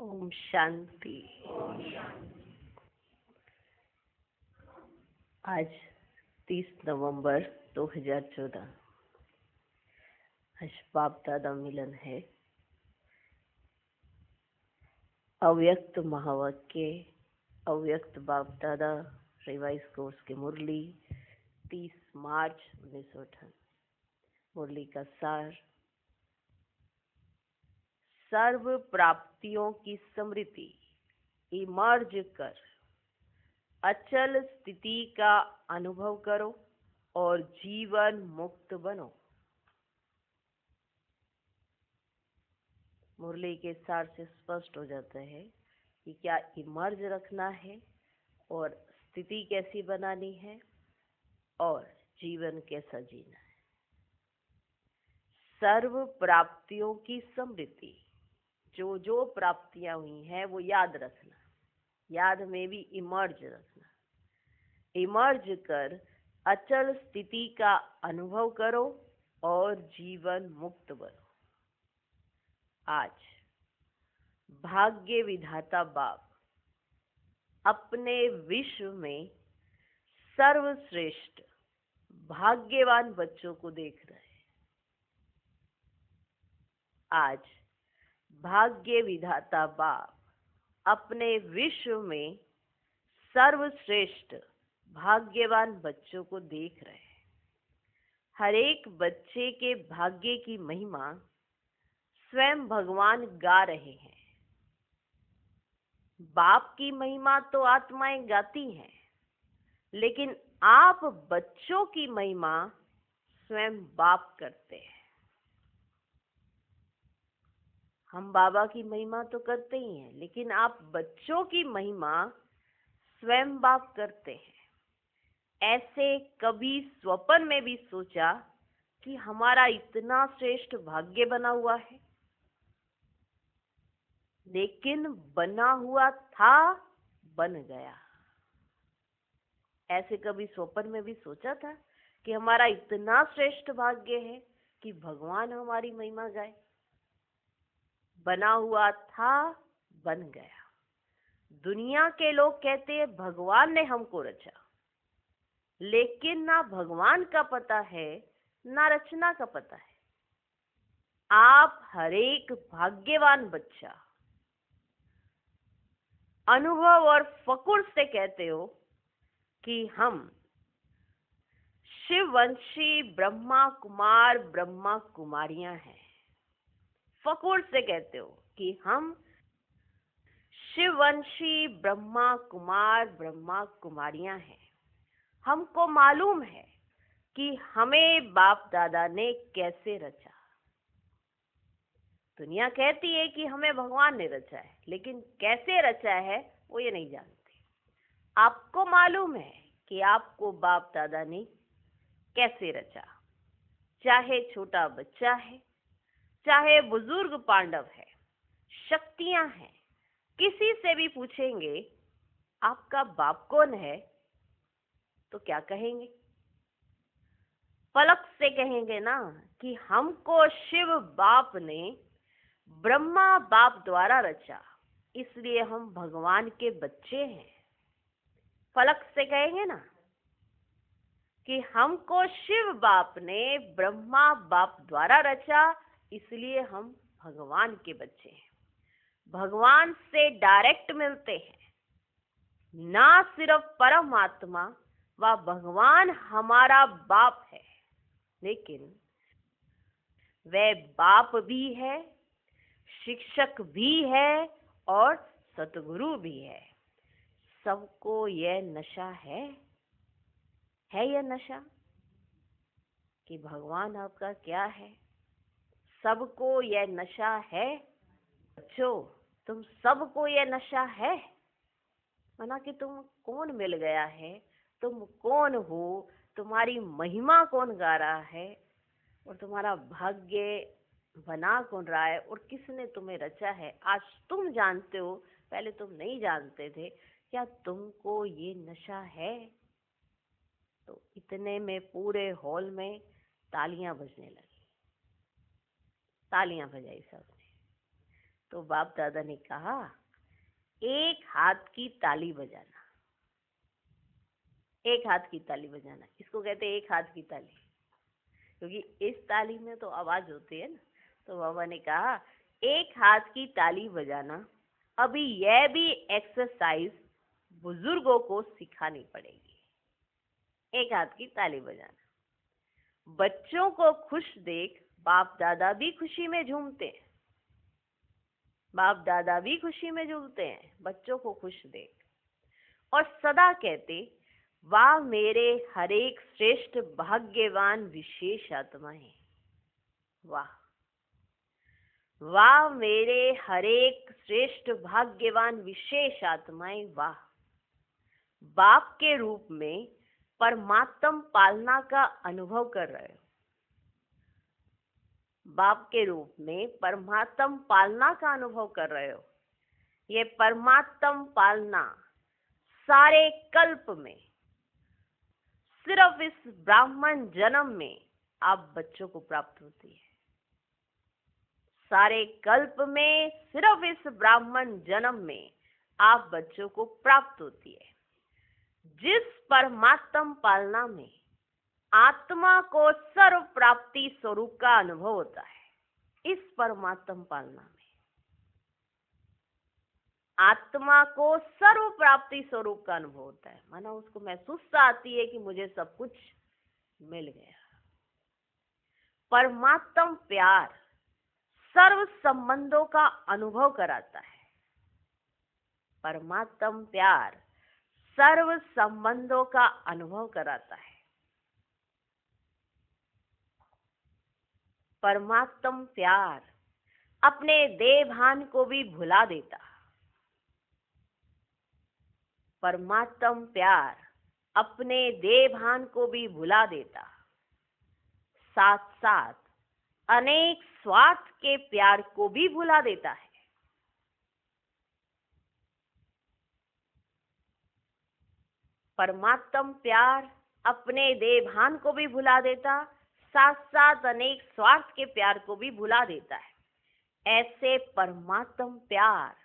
ओम शांति। आज 30 नवंबर 2014। आज बाप दादा मिलन है। अव्यक्त महावाक्य, अव्यक्त बाप दादा रिवाइज कोर्स की मुरली 30 मार्च 1958। मुरली का सार: सर्व प्राप्तियों की स्मृति इमर्ज कर अचल स्थिति का अनुभव करो और जीवन मुक्त बनो। मुरली के सार से स्पष्ट हो जाता है कि क्या इमर्ज रखना है और स्थिति कैसी बनानी है और जीवन कैसा जीना है। सर्व प्राप्तियों की स्मृति, जो प्राप्तियां हुई हैं वो याद रखना, याद में भी इमर्ज रखना। इमर्ज कर अचल स्थिति का अनुभव करो और जीवन मुक्त बनो। आज भाग्य विधाता बाप अपने विश्व में सर्वश्रेष्ठ भाग्यवान बच्चों को देख रहे हैं। आज भाग्य विधाता बाप अपने विश्व में सर्वश्रेष्ठ भाग्यवान बच्चों को देख रहे हैं। हर एक बच्चे के भाग्य की महिमा स्वयं भगवान गा रहे हैं। बाप की महिमा तो आत्माएं गाती हैं, लेकिन आप बच्चों की महिमा स्वयं बाप करते हैं। हम बाबा की महिमा तो करते ही हैं, लेकिन आप बच्चों की महिमा स्वयं बाप करते हैं। ऐसे कभी स्वप्न में भी सोचा कि हमारा इतना श्रेष्ठ भाग्य बना हुआ है? लेकिन बना हुआ था, बन गया। ऐसे कभी स्वप्न में भी सोचा था कि हमारा इतना श्रेष्ठ भाग्य है कि भगवान हमारी महिमा गाए? बना हुआ था, बन गया। दुनिया के लोग कहते हैं भगवान ने हमको रचा, लेकिन ना भगवान का पता है ना रचना का पता है। आप हर एक भाग्यवान बच्चा अनुभव और फकुर से कहते हो कि हम शिववंशी ब्रह्मा कुमार ब्रह्मा कुमारियां हैं। फकुर से कहते हो कि हम शिववंशी ब्रह्मा कुमार ब्रह्मा कुमारियां हैं। हमको मालूम है कि हमें बाप दादा ने कैसे रचा। दुनिया कहती है कि हमें भगवान ने रचा है, लेकिन कैसे रचा है वो ये नहीं जानते। आपको मालूम है कि आपको बाप दादा ने कैसे रचा। चाहे छोटा बच्चा है, चाहे बुजुर्ग पांडव है, शक्तियां हैं, किसी से भी पूछेंगे आपका बाप कौन है तो क्या कहेंगे? पलक से कहेंगे ना कि हमको शिव बाप ने ब्रह्मा बाप द्वारा रचा, इसलिए हम भगवान के बच्चे हैं। पलक से कहेंगे ना कि हमको शिव बाप ने ब्रह्मा बाप द्वारा रचा, इसलिए हम भगवान के बच्चे हैं। भगवान से डायरेक्ट मिलते हैं। ना सिर्फ परमात्मा व भगवान हमारा बाप है, लेकिन वह बाप भी है, शिक्षक भी है और सतगुरु भी है। सबको यह नशा है यह नशा कि भगवान आपका क्या है? सबको यह नशा है। बच्चों, तुम सबको यह नशा है माना कि तुम कौन मिल गया है, तुम कौन हो, तुम्हारी महिमा कौन गा रहा है और तुम्हारा भाग्य बना कौन रहा है और किसने तुम्हें रचा है। आज तुम जानते हो, पहले तुम नहीं जानते थे। क्या तुमको ये नशा है? तो इतने में पूरे हॉल में तालियां बजने लगी। तालियां बजाई सबने। तो बाप दादा ने कहा, एक हाथ की ताली बजाना। एक हाथ की ताली बजाना, इसको कहते हैं एक हाथ की ताली, क्योंकि इस ताली में तो आवाज होती है ना। तो बाबा ने कहा, एक हाथ की ताली बजाना। अभी यह भी एक्सरसाइज बुजुर्गों को सिखानी पड़ेगी। एक हाथ की ताली बजाना। बच्चों को खुश देख बाप दादा भी खुशी में झूमते हैं। बाप दादा भी खुशी में झूमते हैं बच्चों को खुश देख, और सदा कहते, वाह मेरे हरेक श्रेष्ठ भाग्यवान विशेष आत्माएं। वाह वाह मेरे हरेक श्रेष्ठ भाग्यवान विशेष आत्माएं, वाह। बाप के रूप में परमात्म पालना का अनुभव कर रहे हो। बाप के रूप में परमात्म पालना का अनुभव कर रहे हो। ये परमात्म पालना सारे कल्प में, सिर्फ इस ब्राह्मण जन्म में आप बच्चों को प्राप्त होती है। सारे कल्प में सिर्फ इस ब्राह्मण जन्म में आप बच्चों को प्राप्त होती है। जिस परमात्म पालना में आत्मा को सर्व प्राप्ति स्वरूप का अनुभव होता है, इस परमात्म पालना में आत्मा को सर्व प्राप्ति स्वरूप का अनुभव होता है। माना उसको महसूस आती है कि मुझे सब कुछ मिल गया। परमात्म प्यार सर्व संबंधों का अनुभव कराता है। परमात्म प्यार सर्व संबंधों का अनुभव कराता है। परमात्म प्यार अपने देह भान को भी भुला देता। परमात्म प्यार अपने देह भान को भी भुला देता, साथ साथ अनेक स्वार्थ के प्यार को भी भुला देता है। परमात्म प्यार अपने देह भान को भी भुला देता, साथ साथ अनेक स्वार्थ के प्यार को भी भुला देता है। ऐसे परमात्म प्यार,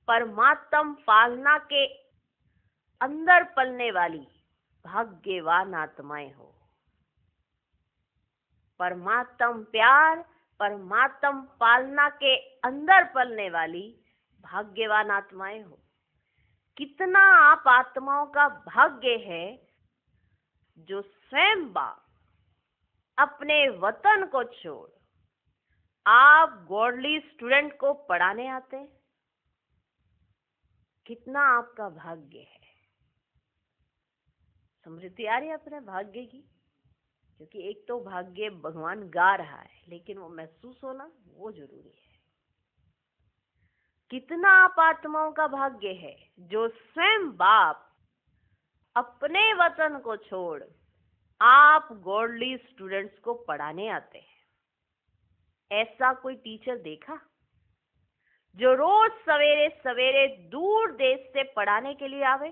परमात्म पालना के अंदर पलने वाली भाग्यवान आत्माएं हो। परमात्म प्यार, परमात्म पालना के अंदर पलने वाली भाग्यवान आत्माएं हो। कितना आप आत्माओं का भाग्य है जो स्वयं बाप अपने वतन को छोड़ आप गॉडली स्टूडेंट को पढ़ाने आते हैं। कितना आपका भाग्य है। समृद्धि आ रही है अपने भाग्य की, क्योंकि एक तो भाग्य भगवान गा रहा है, लेकिन वो महसूस होना वो जरूरी है। कितना आप आत्माओं का भाग्य है जो स्वयं बाप अपने वतन को छोड़ आप गॉडली स्टूडेंट्स को पढ़ाने आते हैं। ऐसा कोई टीचर देखा जो रोज सवेरे सवेरे दूर देश से पढ़ाने के लिए आवे?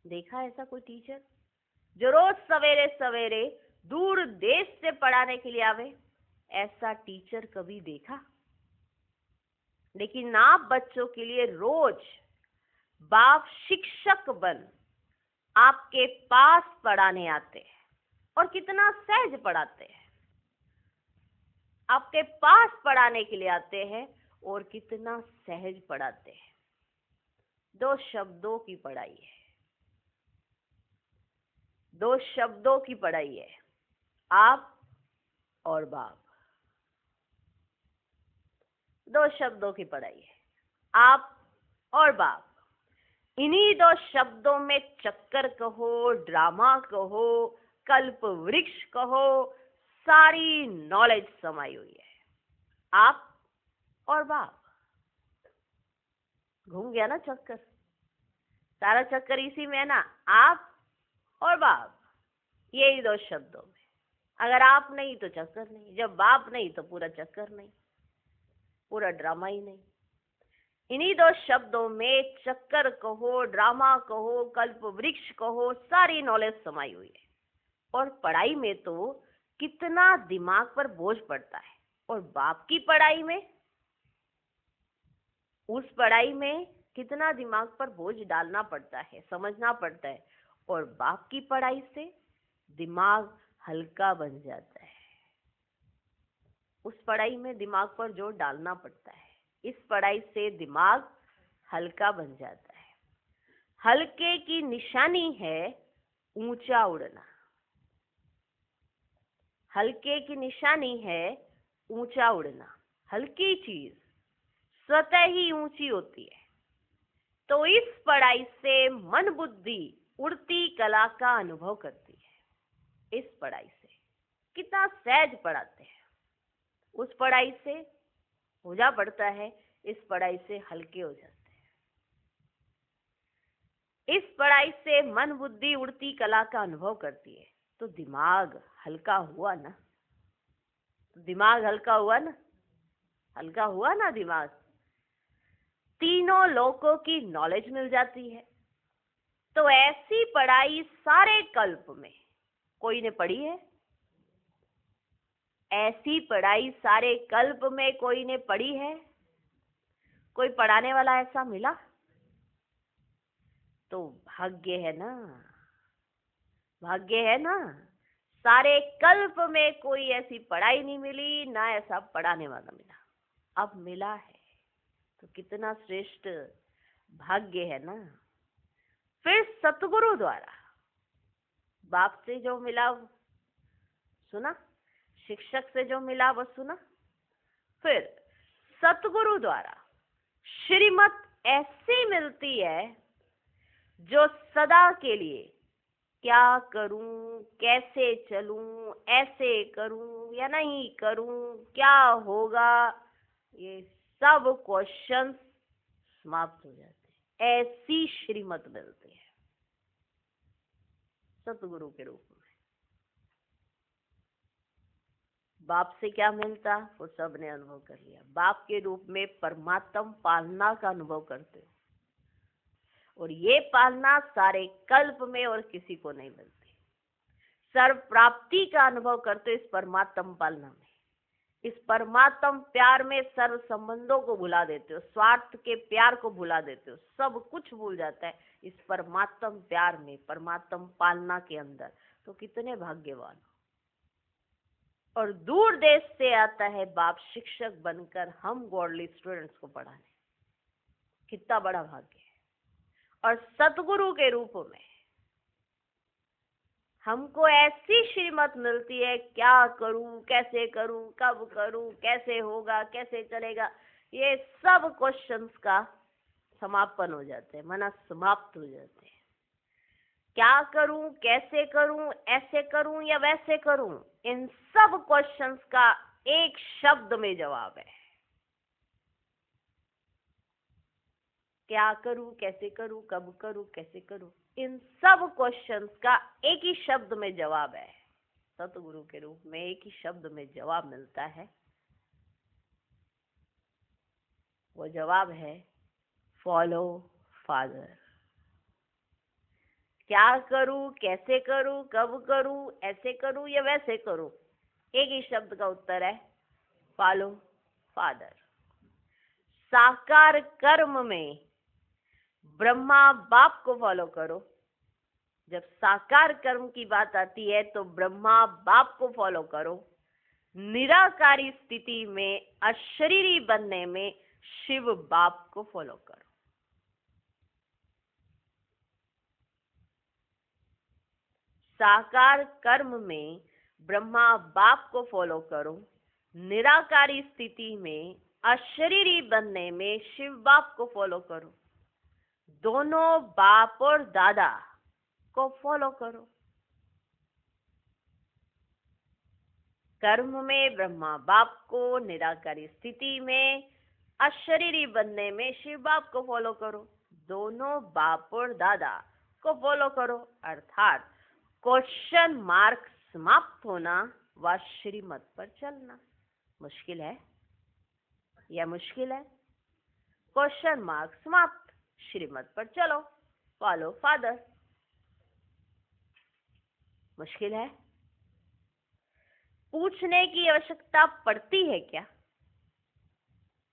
देखा ऐसा कोई टीचर जो रोज सवेरे सवेरे दूर देश से पढ़ाने के लिए आवे? ऐसा टीचर कभी देखा? लेकिन आप बच्चों के लिए रोज बाप शिक्षक बन आपके पास पढ़ाने आते हैं, और कितना सहज पढ़ाते हैं। आपके पास पढ़ाने के लिए आते हैं और कितना सहज पढ़ाते हैं। 2 शब्दों की पढ़ाई है। 2 शब्दों की पढ़ाई है, आप और बाप। 2 शब्दों की पढ़ाई है, आप और बाप। इन्हीं 2 शब्दों में चक्कर कहो, ड्रामा कहो, कल्प वृक्ष कहो, सारी नॉलेज समाई हुई है। आप और बाप। घूम गया ना चक्कर? सारा चक्कर इसी में है ना, आप और बाप। यही 2 शब्दों में। अगर आप नहीं तो चक्कर नहीं, जब बाप नहीं तो पूरा चक्कर नहीं, पूरा ड्रामा ही नहीं। इन्हीं 2 शब्दों में चक्कर कहो, ड्रामा कहो, कल्प वृक्ष कहो, सारी नॉलेज समाई हुई है। और पढ़ाई में तो कितना दिमाग पर बोझ पड़ता है, और बाप की पढ़ाई में उस पढ़ाई में कितना दिमाग पर बोझ डालना पड़ता है, समझना पड़ता है, और बाप की पढ़ाई से दिमाग हल्का बन जाता है। उस पढ़ाई में दिमाग पर जोर डालना पड़ता है, इस पढ़ाई से दिमाग हल्का बन जाता है। हल्के की निशानी है ऊंचा उड़ना। हल्के की निशानी है ऊंचा उड़ना। हल्की चीज स्वतः ही ऊंची होती है। तो इस पढ़ाई से मन बुद्धि उड़ती कला का अनुभव करती है। इस पढ़ाई से कितना सहज पढ़ाते हैं, उस पढ़ाई से बोझा पड़ता है, इस पढ़ाई से हल्के हो जाते हैं। इस पढ़ाई से मन बुद्धि उड़ती कला का अनुभव करती है, तो दिमाग हल्का हुआ ना। दिमाग हल्का हुआ ना, हल्का हुआ ना दिमाग। तीनों लोकों की नॉलेज मिल जाती है। तो ऐसी पढ़ाई सारे कल्प में कोई ने पढ़ी है? ऐसी पढ़ाई सारे कल्प में कोई ने पढ़ी है? कोई पढ़ाने वाला ऐसा मिला? तो भाग्य है ना, भाग्य है ना। सारे कल्प में कोई ऐसी पढ़ाई नहीं मिली, ना ऐसा पढ़ाने वाला मिला। अब मिला है तो कितना श्रेष्ठ भाग्य है ना। फिर सतगुरु द्वारा बाप से जो मिला सुना, शिक्षक से जो मिला वो सुना। फिर सतगुरु द्वारा श्रीमत ऐसी मिलती है जो सदा के लिए क्या करूं, कैसे चलूं, ऐसे करूं या नहीं करूं, क्या होगा, ये सब क्वेश्चंस समाप्त हो जाते हैं। ऐसी श्रीमत मिलती है सतगुरु के रूप में। बाप से क्या मिलता वो सबने अनुभव कर लिया। बाप के रूप में परमात्म पालना का अनुभव करते हो, और ये पालना सारे कल्प में और किसी को नहीं मिलती। सर्व प्राप्ति का अनुभव करते हो इस परमात्म पालना में। इस परमात्म प्यार में सर्व संबंधों को भुला देते हो, स्वार्थ के प्यार को भुला देते हो, सब कुछ भूल जाता है इस परमात्म प्यार में, परमात्म पालना के अंदर। तो कितने भाग्यवान हो। और दूर देश से आता है बाप शिक्षक बनकर हम गॉडली स्टूडेंट्स को पढ़ाने। कितना बड़ा भाग्य है। और सतगुरु के रूप में हमको ऐसी श्रीमत मिलती है, क्या करूं, कैसे करूं, कब करूं, कैसे होगा, कैसे चलेगा, ये सब क्वेश्चंस का समापन हो जाते हैं, मना समाप्त हो जाते हैं। क्या करूं, कैसे करूं, ऐसे करूं या वैसे करूं, इन सब क्वेश्चंस का एक शब्द में जवाब है। क्या करूं, कैसे करूं, कब करूं, कैसे करूं, इन सब क्वेश्चंस का एक ही शब्द में जवाब है। सतगुरु के रूप में एक ही शब्द में जवाब मिलता है। वो जवाब है फॉलो फादर। क्या करूं, कैसे करूं, कब करूं, ऐसे करूं या वैसे करूं, एक ही शब्द का उत्तर है फॉलो फादर। साकार कर्म में ब्रह्मा बाप को फॉलो करो। जब साकार कर्म की बात आती है तो ब्रह्मा बाप को फॉलो करो। निराकारी स्थिति में अशरीरी बनने में शिव बाप को फॉलो करो। साकार कर्म में ब्रह्मा बाप को फॉलो करो। निराकारी स्थिति में अशरीरी बनने में शिव बाप को फॉलो करो। दोनों बाप और दादा को फॉलो करो। कर्म में ब्रह्मा बाप को, निराकारी स्थिति में अशरीरी बनने में शिव बाप को फॉलो करो। दोनों बाप और दादा को फॉलो करो। अर्थात क्वेश्चन मार्क समाप्त होना व श्रीमत पर चलना। मुश्किल है या मुश्किल है? क्वेश्चन मार्क समाप्त, श्रीमत पर चलो, फॉलो फादर। मुश्किल है? पूछने की आवश्यकता पड़ती है क्या?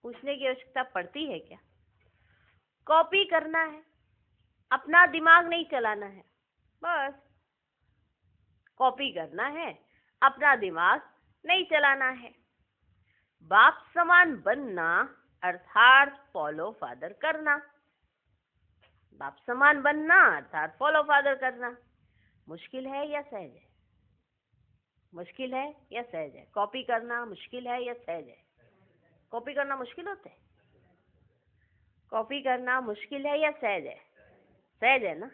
पूछने की आवश्यकता पड़ती है क्या? कॉपी करना है, अपना दिमाग नहीं चलाना है, बस कॉपी करना है, अपना दिमाग नहीं चलाना है। बाप समान बनना अर्थात फॉलो फादर करना। बाप समान बनना अर्थात फॉलो फादर करना। मुश्किल है या सहज है? मुश्किल है या सहज है? कॉपी करना मुश्किल है या सहज है? कॉपी करना मुश्किल होता है? कॉपी करना मुश्किल है या सहज है? सहज है ना।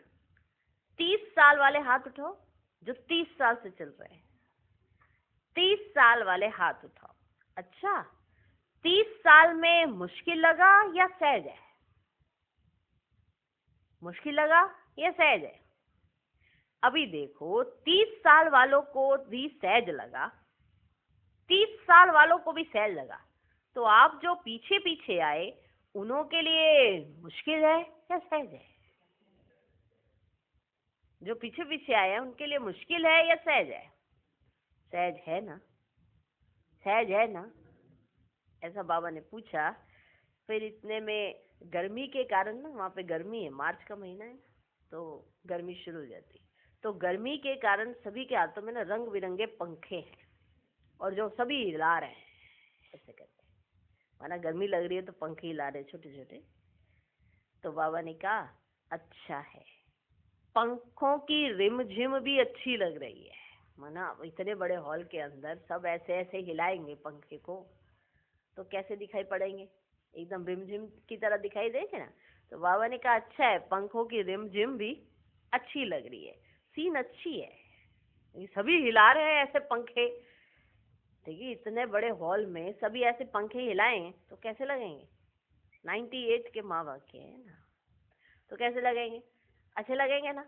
30 साल वाले हाथ उठाओ जो 30 साल से चल रहे हैं। 30 साल वाले हाथ उठाओ। अच्छा, 30 साल में मुश्किल लगा या सहज है? मुश्किल लगा या सहज है? अभी देखो, 30 साल वालों को भी सहज लगा, 30 साल वालों को भी सहज लगा, तो आप जो पीछे पीछे आए उन्हों के लिए मुश्किल है या सहज है? जो पीछे पीछे आए हैं उनके लिए मुश्किल है या सहज है? सहज है ना। सहज है ना। ऐसा बाबा ने पूछा। फिर इतने में गर्मी के कारण ना, वहाँ पे गर्मी है, मार्च का महीना है ना, तो गर्मी शुरू हो जाती। तो गर्मी के कारण सभी के हाथों में ना रंग बिरंगे पंखे हैं और जो सभी हिला रहे हैं ऐसे करके, माना गर्मी लग रही है तो पंखे हिला रहे छोटे छोटे। तो बाबा ने कहा अच्छा है, पंखों की रिमझिम भी अच्छी लग रही है। माना इतने बड़े हॉल के अंदर सब ऐसे ऐसे हिलाएंगे पंखे को तो कैसे दिखाई पड़ेंगे? एकदम रिमझिम की तरह दिखाई देंगे ना। तो बाबा ने कहा अच्छा है, पंखों की रिमझिम भी अच्छी लग रही है, सीन अच्छी है, ये सभी हिला रहे हैं ऐसे पंखे। देखिए इतने बड़े हॉल में सभी ऐसे पंखे हिलाएं तो कैसे लगेंगे? 98 के माँ वाक्य है ना, तो कैसे लगेंगे? अच्छे लगेंगे ना।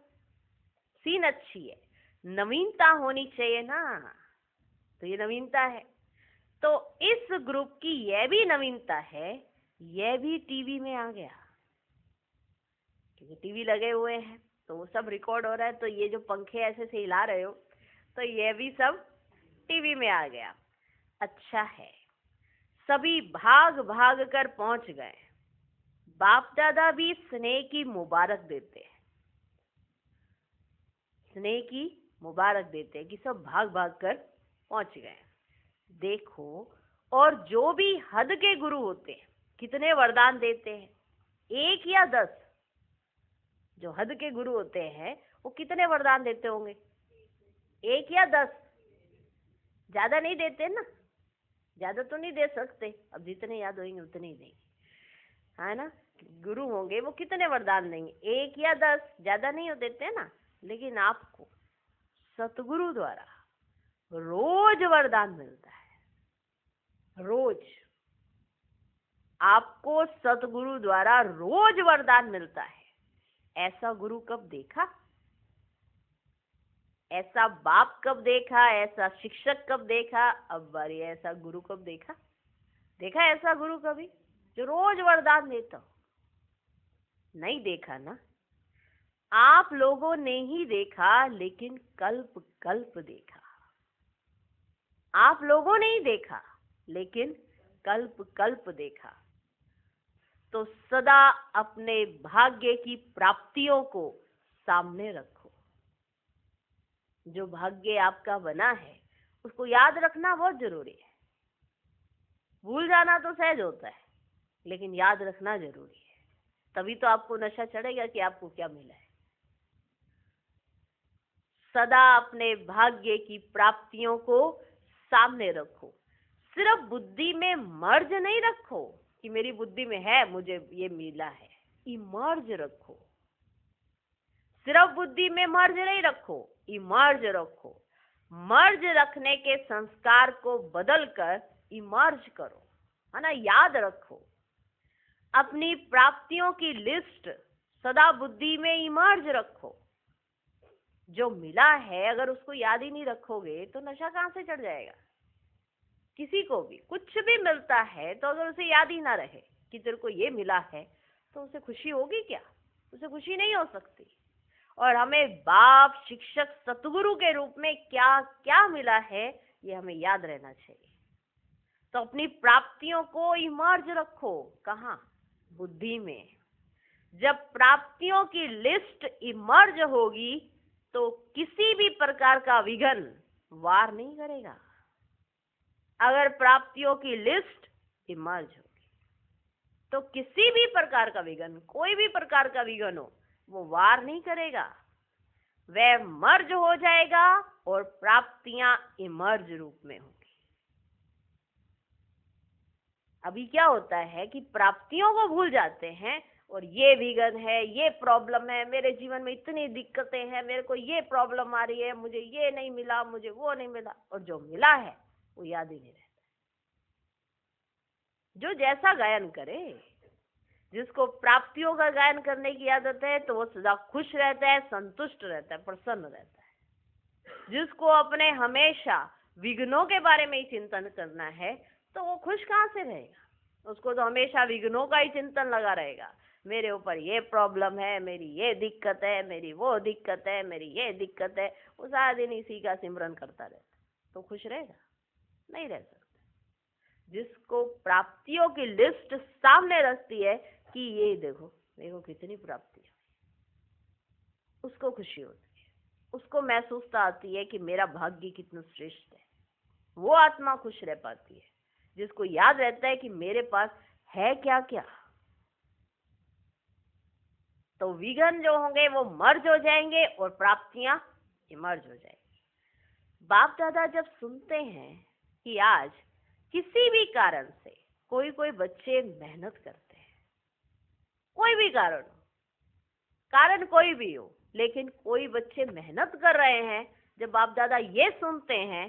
सीन अच्छी है, नवीनता होनी चाहिए ना, तो ये नवीनता है। तो इस ग्रुप की यह भी नवीनता है, यह भी टीवी में आ गया, क्योंकि टीवी लगे हुए हैं तो वो सब रिकॉर्ड हो रहा है। तो ये जो पंखे ऐसे से हिला रहे हो तो यह भी सब टीवी में आ गया। अच्छा है, सभी भाग भाग कर पहुंच गए। बाप दादा भी स्नेह की मुबारक देते हैं, स्नेह की मुबारक देते हैं कि सब भाग भाग कर पहुंच गए। देखो, और जो भी हद के गुरु होते हैं कितने वरदान देते हैं? 1 या 10? जो हद के गुरु होते हैं वो कितने वरदान देते होंगे? 1 या 10? ज्यादा नहीं देते ना, ज्यादा तो नहीं दे सकते, अब जितने याद होंगे उतने ही देंगे, है ना। गुरु होंगे वो कितने वरदान देंगे? 1 या 10? ज्यादा नहीं हो देते ना। लेकिन आपको सतगुरु द्वारा रोज वरदान मिलता है, रोज आपको सतगुरु द्वारा रोज वरदान मिलता है। ऐसा गुरु कब देखा? ऐसा बाप कब देखा? ऐसा शिक्षक कब देखा? अब बारी ऐसा गुरु कब देखा? देखा ऐसा गुरु कभी जो रोज वरदान देता? नहीं देखा ना। आप लोगों ने ही देखा, लेकिन कल्प कल्प देखा। आप लोगों ने ही देखा लेकिन कल्प कल्प देखा। तो सदा अपने भाग्य की प्राप्तियों को सामने रखो। जो भाग्य आपका बना है उसको याद रखना बहुत जरूरी है। भूल जाना तो सहज होता है, लेकिन याद रखना जरूरी है, तभी तो आपको नशा चढ़ेगा कि आपको क्या मिला है। सदा अपने भाग्य की प्राप्तियों को सामने रखो। सिर्फ बुद्धि में मर्ज नहीं रखो कि मेरी बुद्धि में है, मुझे ये मिला है। इमर्ज रखो। सिर्फ बुद्धि में मर्ज नहीं रखो, इमर्ज रखो। मर्ज रखने के संस्कार को बदलकर इमर्ज करो, है ना। याद रखो अपनी प्राप्तियों की लिस्ट, सदा बुद्धि में इमर्ज रखो। जो मिला है अगर उसको याद ही नहीं रखोगे तो नशा कहाँ से चढ़ जाएगा? किसी को भी कुछ भी मिलता है तो अगर उसे याद ही ना रहे कि तेरे को ये मिला है तो उसे खुशी होगी क्या? उसे खुशी नहीं हो सकती। और हमें बाप, शिक्षक, सतगुरु के रूप में क्या क्या मिला है ये हमें याद रहना चाहिए। तो अपनी प्राप्तियों को इमर्ज रखो। कहाँ? बुद्धि में। जब प्राप्तियों की लिस्ट इमर्ज होगी तो किसी भी प्रकार का विघ्न वार नहीं करेगा। अगर प्राप्तियों की लिस्ट इमर्ज होगी तो किसी भी प्रकार का विघ्न, कोई भी प्रकार का विघ्न हो, वो वार नहीं करेगा, वह मर्ज हो जाएगा और प्राप्तियां इमर्ज रूप में होंगी। अभी क्या होता है कि प्राप्तियों को भूल जाते हैं और ये विघ्न है, ये प्रॉब्लम है, मेरे जीवन में इतनी दिक्कतें हैं, मेरे को ये प्रॉब्लम आ रही है, मुझे ये नहीं मिला, मुझे वो नहीं मिला, और जो मिला है वो याद ही नहीं रहता। जो जैसा गायन करे, जिसको प्राप्तियों का गायन करने की आदत है तो वो सदा खुश रहता है, संतुष्ट रहता है, प्रसन्न रहता है। जिसको अपने हमेशा विघ्नों के बारे में ही चिंतन करना है तो वो खुश कहाँ से रहेगा? उसको तो हमेशा विघ्नों का ही चिंतन लगा रहेगा। मेरे ऊपर ये प्रॉब्लम है, मेरी ये दिक्कत है, मेरी वो दिक्कत है, मेरी ये दिक्कत है, वो सारा दिन इसी का सिमरन करता रहता, तो खुश रहेगा? नहीं रह सकता। जिसको प्राप्तियों की लिस्ट सामने रखती है कि ये देखो देखो कितनी प्राप्ति है, उसको खुशी होती है, उसको महसूसता आती है कि मेरा भाग्य कितना श्रेष्ठ है। वो आत्मा खुश रह पाती है जिसको याद रहता है कि मेरे पास है क्या क्या। तो विघ्न जो होंगे वो मर्ज हो जाएंगे और प्राप्तियां इमर्ज हो जाएंगी। बाप दादा जब सुनते हैं कि आज किसी भी कारण से कोई कोई बच्चे मेहनत करते हैं, कोई भी कारण हो, कारण कोई भी हो, लेकिन कोई बच्चे मेहनत कर रहे हैं, जब बाप दादा ये सुनते हैं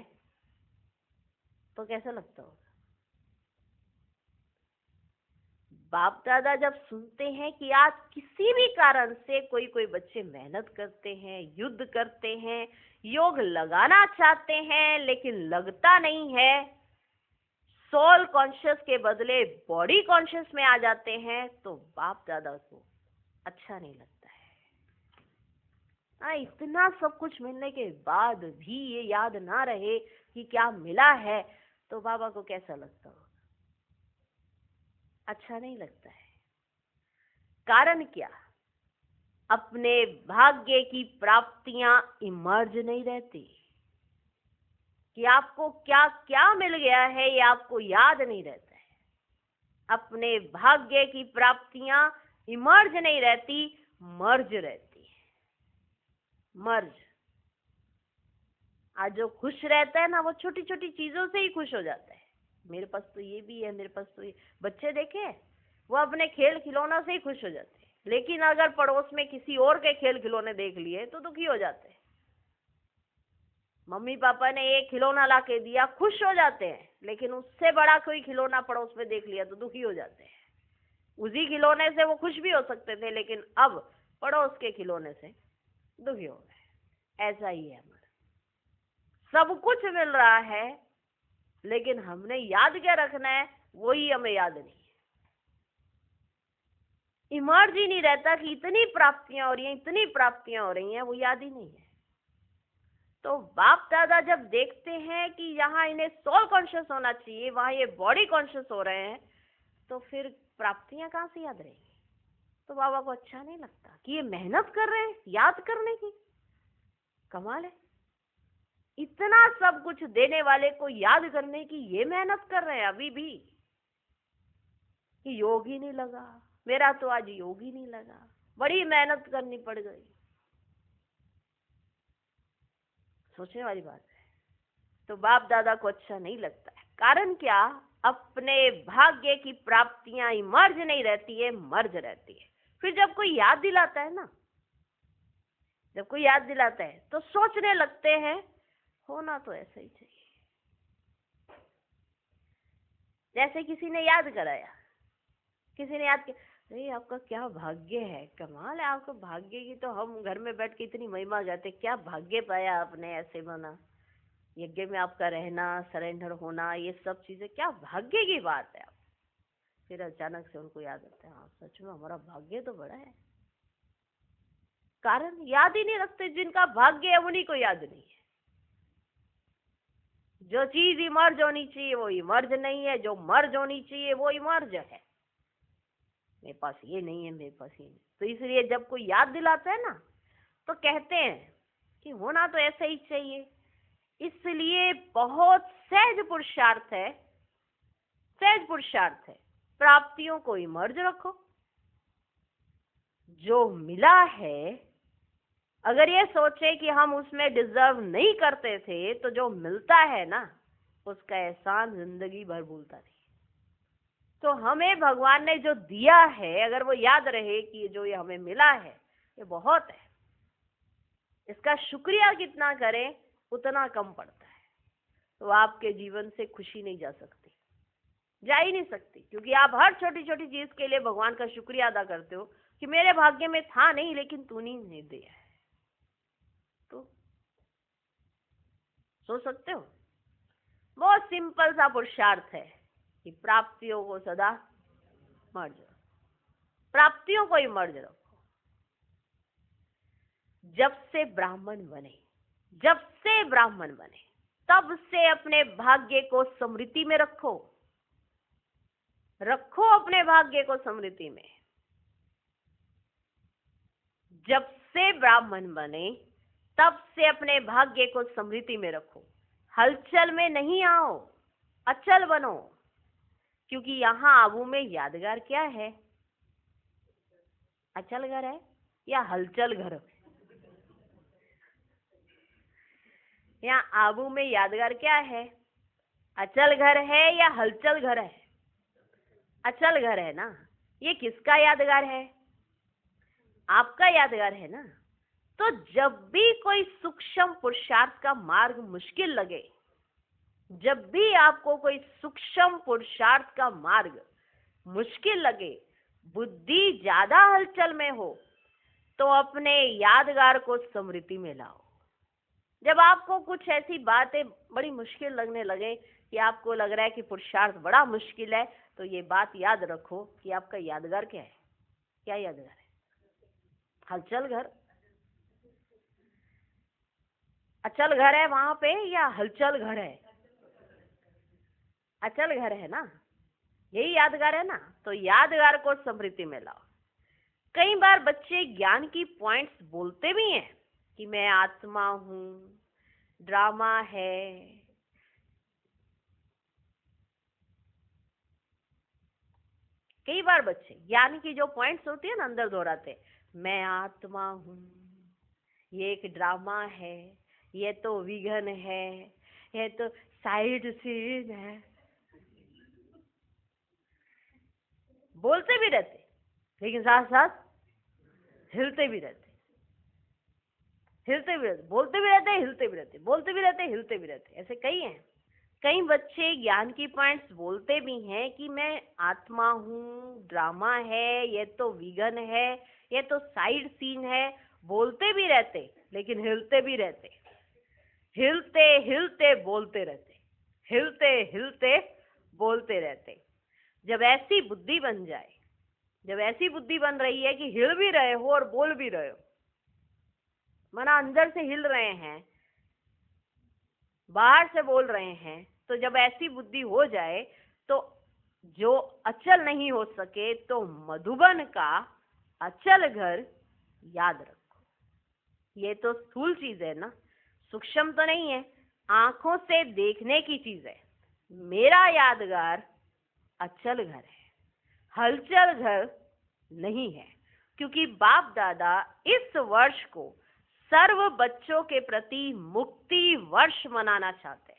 तो कैसा लगता होगा? बाप दादा जब सुनते हैं कि आज किसी भी कारण से कोई कोई बच्चे मेहनत करते हैं, युद्ध करते हैं, योग लगाना चाहते हैं लेकिन लगता नहीं है, सोल कॉन्शियस के बदले बॉडी कॉन्शियस में आ जाते हैं, तो बाप दादा को अच्छा नहीं लगता है। इतना सब कुछ मिलने के बाद भी ये याद ना रहे कि क्या मिला है, तो बाबा को कैसा लगता होगा? अच्छा नहीं लगता है। कारण क्या? अपने भाग्य की प्राप्तियां इमर्ज नहीं रहती, कि आपको क्या क्या मिल गया है ये आपको याद नहीं रहता है। अपने भाग्य की प्राप्तियां इमर्ज नहीं रहती, मर्ज रहती है। मर्ज। आज जो खुश रहता है ना, वो छोटी छोटी चीजों से ही खुश हो जाता है। मेरे पास तो ये भी है, मेरे पास तो ये। बच्चे देखे, वो अपने खेल खिलौना से ही खुश हो जाते हैं, लेकिन अगर पड़ोस में किसी और के खेल खिलौने देख लिए तो दुखी हो जाते हैं। मम्मी पापा ने एक खिलौना ला के दिया, खुश हो जाते हैं, लेकिन उससे बड़ा कोई खिलौना पड़ोस में देख लिया तो दुखी हो जाते हैं। उसी खिलौने से वो खुश भी हो सकते थे, लेकिन अब पड़ोस के खिलौने से दुखी हो गए। ऐसा ही है हमारा, सब कुछ मिल रहा है, लेकिन हमने याद क्या रखना है वही हमें याद नहीं है। इमर्ज ही नहीं रहता कि इतनी प्राप्तियां हो रही हैं, इतनी प्राप्तियां हो रही हैं, वो याद ही नहीं है। तो बाप दादा जब देखते हैं कि यहाँ इन्हें सोल कॉन्शियस होना चाहिए, वहां ये बॉडी कॉन्शियस हो रहे हैं, तो फिर प्राप्तियां कहाँ से याद रहेंगी? तो बाबा को अच्छा नहीं लगता कि ये मेहनत कर रहे हैं याद करने की। कमाल है, इतना सब कुछ देने वाले को याद करने की ये मेहनत कर रहे हैं अभी भी, कि योग ही नहीं लगा, मेरा तो आज योग ही नहीं लगा, बड़ी मेहनत करनी पड़ गई। सोचने वाली बात है। तो बाप दादा को अच्छा नहीं लगता है। कारण क्या? अपने भाग्य की प्राप्तियां इमर्ज नहीं रहती है, मर्ज रहती है। फिर जब कोई याद दिलाता है ना, जब कोई याद दिलाता है तो सोचने लगते हैं होना तो ऐसा ही चाहिए। जैसे किसी ने याद कराया, किसी ने याद किया, अरे आपका क्या भाग्य है, कमाल है आपका भाग्य की, तो हम घर में बैठ के इतनी महिमा गाते, क्या भाग्य पाया आपने, ऐसे बना यज्ञ में आपका रहना, सरेंडर होना, ये सब चीजें क्या भाग्य की बात है। फिर अचानक से उनको याद आता है, हाँ सच में हमारा भाग्य तो बड़ा है। कारण याद ही नहीं रखते, जिनका भाग्य है उन्हीं को याद नहीं है। जो चीज इमर्ज होनी चाहिए वो इमर्ज नहीं है, जो मर्ज होनी चाहिए वो इमर्ज है। मेरे पास ये नहीं है, मेरे पास ये नहीं। तो इसलिए जब कोई याद दिलाता है ना, तो कहते हैं कि होना तो ऐसा ही चाहिए। इसलिए बहुत सहज पुरुषार्थ है, सहज पुरुषार्थ है, प्राप्तियों को इमर्ज रखो। जो मिला है, अगर ये सोचे कि हम उसमें डिजर्व नहीं करते थे, तो जो मिलता है ना, उसका एहसान जिंदगी भर भूलता नहीं। तो हमें भगवान ने जो दिया है, अगर वो याद रहे कि जो ये हमें मिला है ये बहुत है, इसका शुक्रिया कितना करें उतना कम पड़ता है। तो आपके जीवन से खुशी नहीं जा सकती, जा ही नहीं सकती, क्योंकि आप हर छोटी छोटी चीज के लिए भगवान का शुक्रिया अदा करते हो कि मेरे भाग्य में था नहीं, लेकिन तूने नहीं दिया है। तो सोच सकते हो, बहुत सिंपल सा पुरुषार्थ है कि प्राप्तियों को सदा मर्ज रखो, प्राप्तियों को ही मर्ज रखो। जब से ब्राह्मण बने, जब से ब्राह्मण बने, तब से अपने भाग्य को स्मृति में रखो, रखो अपने भाग्य को स्मृति में। जब से ब्राह्मण बने, तब से अपने भाग्य को स्मृति में रखो। हलचल में नहीं आओ, अचल बनो। क्योंकि यहाँ आबू में यादगार क्या है? अचल घर है या हलचल घर? यहाँ आबू में यादगार क्या है? अचल घर है या हलचल घर है? अचल घर है ना। ये किसका यादगार है? आपका यादगार है ना। तो जब भी कोई सूक्ष्म पुरुषार्थ का मार्ग मुश्किल लगे, जब भी आपको कोई सूक्ष्म पुरुषार्थ का मार्ग मुश्किल लगे, बुद्धि ज्यादा हलचल में हो, तो अपने यादगार को स्मृति में लाओ। जब आपको कुछ ऐसी बातें बड़ी मुश्किल लगने लगे कि आपको लग रहा है कि पुरुषार्थ बड़ा मुश्किल है, तो ये बात याद रखो कि आपका यादगार क्या है। क्या यादगार है? हलचल घर। अचल घर है वहां पे या हलचल घर है? अचल घर है ना, यही यादगार है ना। तो यादगार को स्मृति में लाओ। कई बार बच्चे ज्ञान की पॉइंट्स बोलते भी हैं कि मैं आत्मा हूं, ड्रामा है, कई बार बच्चे ज्ञान की जो पॉइंट्स होती है ना अंदर दोहराते, मैं आत्मा हूं, ये एक ड्रामा है, ये तो विघन है, ये तो साइड सीन है, बोलते भी रहते, लेकिन साथ साथ हिलते भी रहते, हिलते भी रहते, बोलते भी रहते, हिलते भी रहते, बोलते भी रहते, हिलते भी रहते। ऐसे कई हैं। कई बच्चे ज्ञान की पॉइंट्स बोलते भी हैं कि मैं आत्मा हूँ, ड्रामा है, ये तो विघन है, ये तो साइड सीन है, बोलते भी रहते लेकिन हिलते भी रहते, हिलते हिलते बोलते रहते, हिलते हिलते बोलते रहते। जब ऐसी बुद्धि बन जाए, जब ऐसी बुद्धि बन रही है कि हिल भी रहे हो और बोल भी रहे हो, मना अंदर से हिल रहे हैं, बाहर से बोल रहे हैं, तो जब ऐसी बुद्धि हो जाए, तो जो अचल नहीं हो सके, तो मधुबन का अचल घर याद रखो। ये तो स्थूल चीज है ना, सूक्ष्म तो नहीं है, आंखों से देखने की चीज है। मेरा यादगार अचल घर है, हलचल घर नहीं है। क्योंकि बाप दादा इस वर्ष को सर्व बच्चों के प्रति मुक्ति वर्ष मनाना चाहते हैं।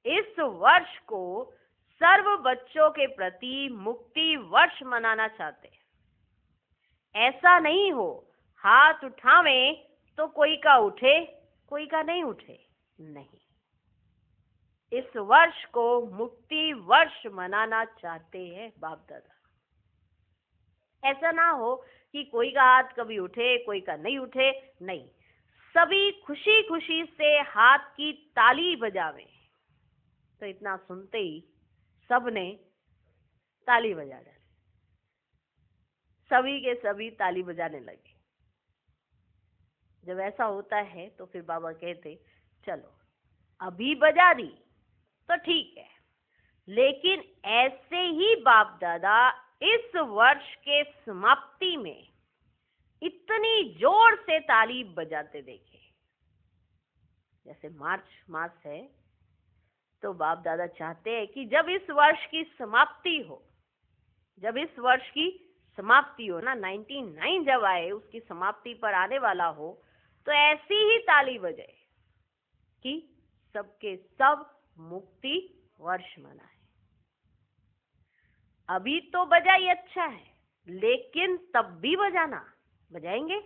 इस वर्ष को सर्व बच्चों के प्रति मुक्ति वर्ष मनाना चाहते हैं। ऐसा नहीं हो हाथ उठावे तो कोई का उठे, कोई का नहीं उठे, नहीं। इस वर्ष को मुक्ति वर्ष मनाना चाहते हैं बाप दादा। ऐसा ना हो कि कोई का हाथ कभी उठे, कोई का नहीं उठे, नहीं। सभी खुशी खुशी से हाथ की ताली बजावे। तो इतना सुनते ही सबने ताली बजा डाली, सभी के सभी ताली बजाने लगे। जब ऐसा होता है तो फिर बाबा कहते चलो अभी बजा दी तो ठीक है, लेकिन ऐसे ही बाप दादा इस वर्ष के समाप्ति में इतनी जोर से ताली बजाते देखे। जैसे मार्च मास है तो बाप दादा चाहते हैं कि जब इस वर्ष की समाप्ति हो, जब इस वर्ष की समाप्ति हो ना, 99 जब आए, उसकी समाप्ति पर आने वाला हो, तो ऐसी ही ताली बजाए कि सबके सब मुक्ति वर्ष मनाए। अभी तो बजाई अच्छा है, लेकिन तब भी बजाना, बजाएंगे?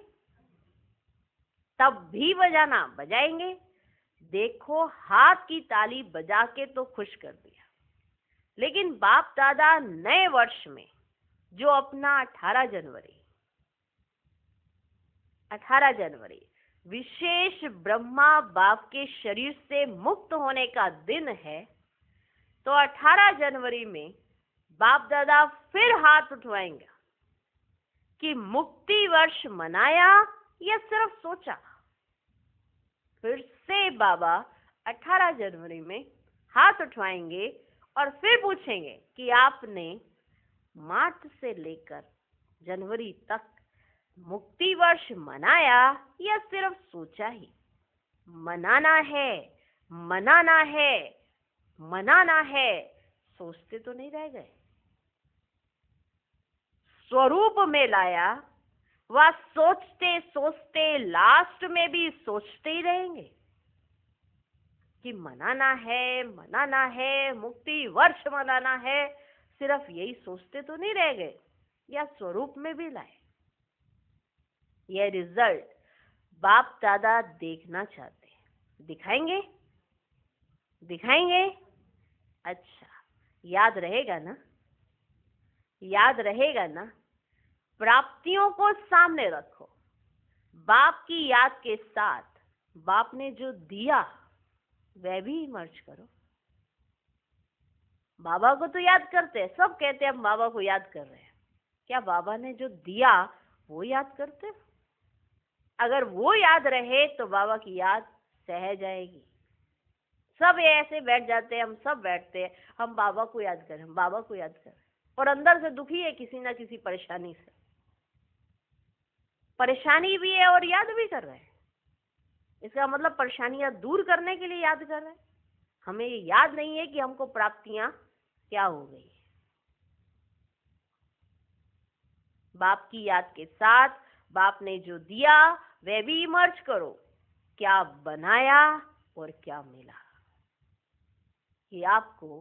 तब भी बजाना, बजाएंगे? देखो, हाथ की ताली बजा के तो खुश कर दिया, लेकिन बाप दादा नए वर्ष में जो अपना 18 जनवरी विशेष ब्रह्मा बाप के शरीर से मुक्त होने का दिन है, तो 18 जनवरी में बाप दादा फिर हाथ उठवाएंगे कि मुक्ति वर्ष मनाया या सिर्फ सोचा। फिर से बाबा 18 जनवरी में हाथ उठवाएंगे और फिर पूछेंगे कि आपने मार्च से लेकर जनवरी तक मुक्ति वर्ष मनाया या सिर्फ सोचा ही? मनाना है, मनाना है, मनाना है, सोचते तो नहीं रह गए। स्वरूप में लाया, वह सोचते सोचते लास्ट में भी सोचते ही रहेंगे कि मनाना है, मनाना है, मुक्ति वर्ष मनाना है। सिर्फ यही सोचते तो नहीं रह गए, या स्वरूप में भी लाए। यह रिजल्ट बाप दादा देखना चाहते हैं। दिखाएंगे? दिखाएंगे? अच्छा, याद रहेगा ना? याद रहेगा ना? प्राप्तियों को सामने रखो, बाप की याद के साथ बाप ने जो दिया वह भी इमर्ज करो। बाबा को तो याद करते हैं, सब कहते हैं हम बाबा को याद कर रहे हैं। क्या बाबा ने जो दिया वो याद करते? अगर वो याद रहे तो बाबा की याद सहज आएगी। सब ऐसे बैठ जाते हैं, हम सब बैठते हैं, हम बाबा को याद करें, हम बाबा को याद करें, और अंदर से दुखी है किसी ना किसी परेशानी से। परेशानी भी है और याद भी कर रहे हैं, इसका मतलब परेशानियां दूर करने के लिए याद कर रहे हैं। हमें ये याद नहीं है कि हमको प्राप्तियां क्या हो गई। बाप की याद के साथ बाप ने जो दिया वह भी इमर्ज करो, क्या बनाया और क्या मिला। कि आपको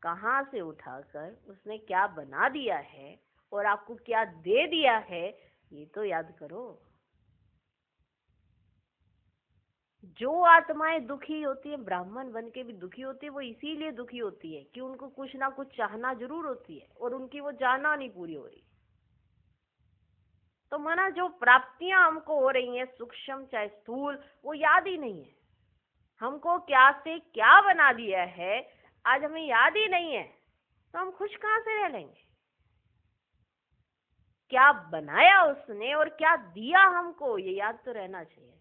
कहां से उठाकर उसने क्या बना दिया है और आपको क्या दे दिया है, ये तो याद करो। जो आत्माएं दुखी होती है, ब्राह्मण बन के भी दुखी होती है, वो इसीलिए दुखी होती है कि उनको कुछ ना कुछ चाहना जरूर होती है और उनकी वो चाहना नहीं पूरी हो रही। तो माना जो प्राप्तियां हमको हो रही हैं, सूक्ष्म चाहे स्थूल, वो याद ही नहीं है। हमको क्या से क्या बना दिया है आज हमें याद ही नहीं है, तो हम खुश कहां से रह लेंगे। क्या बनाया उसने और क्या दिया हमको, ये याद तो रहना चाहिए।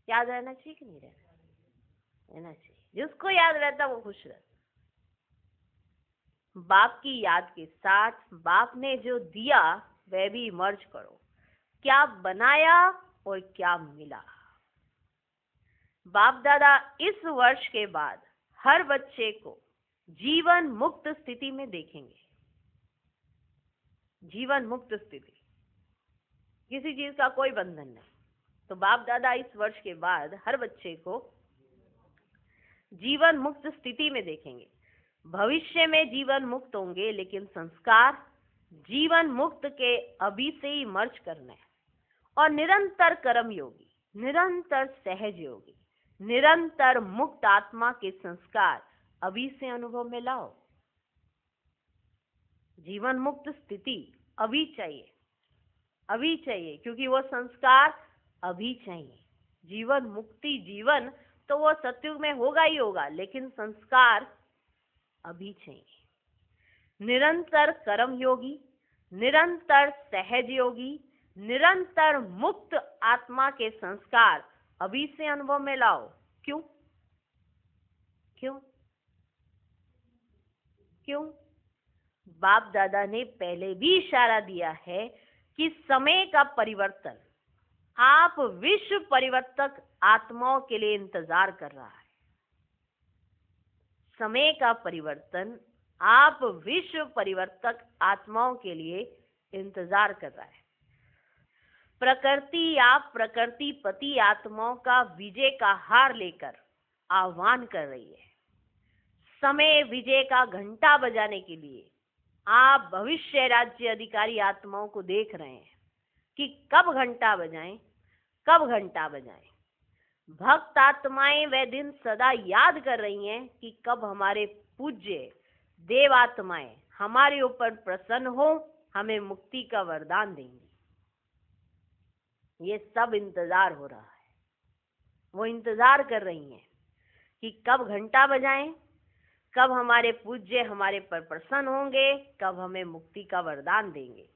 याद रहना चाहिए कि नहीं रहना चाहिए। जिसको याद रहता वो खुश रहता। बाप की याद के साथ बाप ने जो दिया वह भी मर्ज करो, क्या बनाया और क्या मिला। बाप दादा इस वर्ष के बाद हर बच्चे को जीवन मुक्त स्थिति में देखेंगे। जीवन मुक्त स्थिति, किसी चीज का कोई बंधन नहीं। तो बाप दादा इस वर्ष के बाद हर बच्चे को जीवन मुक्त स्थिति में देखेंगे। भविष्य में जीवन मुक्त होंगे, लेकिन संस्कार जीवन मुक्त के अभी से ही मर्ज करना है। और निरंतर कर्म योगी, निरंतर सहज योगी, निरंतर मुक्त आत्मा के संस्कार अभी से अनुभव में लाओ। जीवन मुक्त स्थिति अभी चाहिए, अभी चाहिए, क्योंकि वो संस्कार अभी चाहिए। जीवन मुक्ति जीवन तो वो सतयुग में होगा ही होगा, लेकिन संस्कार अभी चाहिए। निरंतर कर्म योगी, निरंतर सहज योगी, निरंतर मुक्त आत्मा के संस्कार अभी से अनुभव में लाओ। क्यों? क्यों? क्यों? बाप दादा ने पहले भी इशारा दिया है कि समय का परिवर्तन आप विश्व परिवर्तक आत्माओं के लिए इंतजार कर रहा है। समय का परिवर्तन आप विश्व परिवर्तक आत्माओं के लिए इंतजार कर रहा है। प्रकृति आप प्रकृति पति आत्माओं का विजय का हार लेकर आह्वान कर रही है। समय विजय का घंटा बजाने के लिए आप भविष्य राज्य अधिकारी आत्माओं को देख रहे हैं कि कब घंटा बजाएं, कब घंटा बजाएं। भक्त आत्माएं वह दिन सदा याद कर रही हैं कि कब हमारे पूज्य देव आत्माएं हमारे ऊपर प्रसन्न हो, हमें मुक्ति का वरदान देंगी। ये सब इंतजार हो रहा है। वो इंतजार कर रही हैं कि कब घंटा बजाएं, कब हमारे पूज्य हमारे पर प्रसन्न होंगे, कब हमें मुक्ति का वरदान देंगे।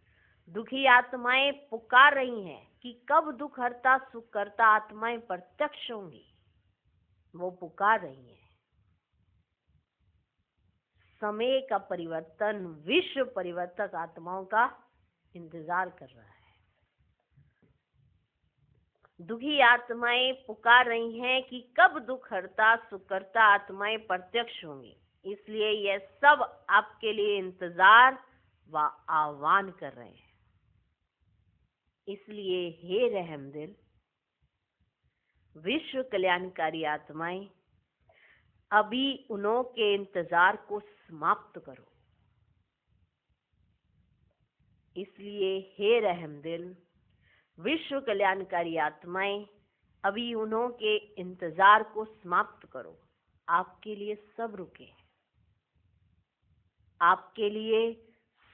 दुखी आत्माएं पुकार रही हैं कि कब दुख हरता सुख करता आत्माएं प्रत्यक्ष होंगी। वो पुकार रही हैं। समय का परिवर्तन विश्व परिवर्तक आत्माओं का इंतजार कर रहा है। दुखी आत्माएं पुकार रही हैं कि कब दुख हरता सुख करता आत्माएं प्रत्यक्ष होंगी। इसलिए यह सब आपके लिए इंतजार व आह्वान कर रहे हैं। इसलिए हे रहमदिल विश्व कल्याणकारी आत्माएं, अभी उन्हों के इंतजार को समाप्त करो। इसलिए हे रहमदिल विश्व कल्याणकारी आत्माएं, अभी उन्हों के इंतजार को समाप्त करो। आपके लिए सब रुके हैं। आपके लिए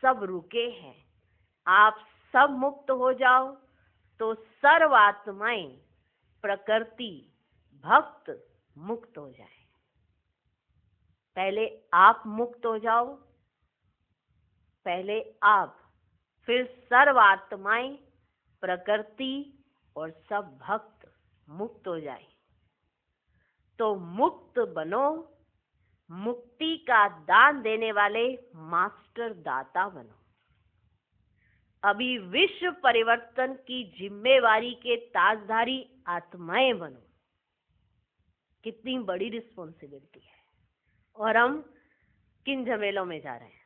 सब रुके हैं। आप सब मुक्त हो जाओ तो सर्व आत्माएं प्रकृति भक्त मुक्त हो जाए। पहले आप मुक्त हो जाओ, पहले आप, फिर सर्व आत्माएं प्रकृति और सब भक्त मुक्त हो जाए। तो मुक्त बनो, मुक्ति का दान देने वाले मास्टर दाता बनो। अभी विश्व परिवर्तन की जिम्मेवारी के ताजधारी आत्माएं बनो। कितनी बड़ी रिस्पॉन्सिबिलिटी है। और हम किन झमेलों में जा रहे हैं,